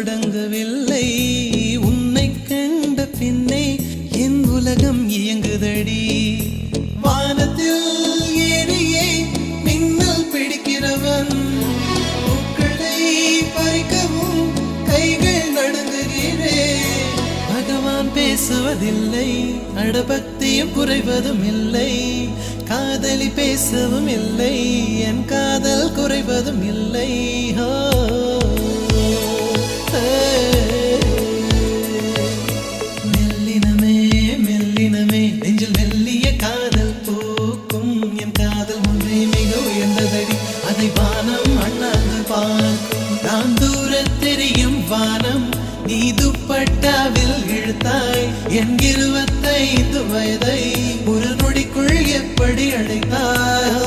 தொடங்கவில்லை உன்னை கண்ட பின்னே என் உலகம் இயங்குதடி வானத்தில் ஏறியே மின்னல் பிடிக்கிறவன் பூக்களை பறிக்கவும் கைகள் நடுங்குகிறேன் பகவான் பேசுவதில்லை அடபக்தியும் குறைவதும் இல்லை காதலி பேசவும் இல்லை என் காதல் குறைவதும் இல்லை மெல்லினமே மெல்லினமே நெஞ்சில் மெல்லிய காதல் பூக்கும் என் காதல் ஒன்றே மிக உயர்ந்ததடி அதை வானம் அண்ணாந்து பார்க்கும் நான் தூர தெரியும் வானம் நீ துப்பட்டாவில் இழுத்தாய் என் 25 வயதை ஒரு நொடிக்குள் எப்படி அடைத்தாய்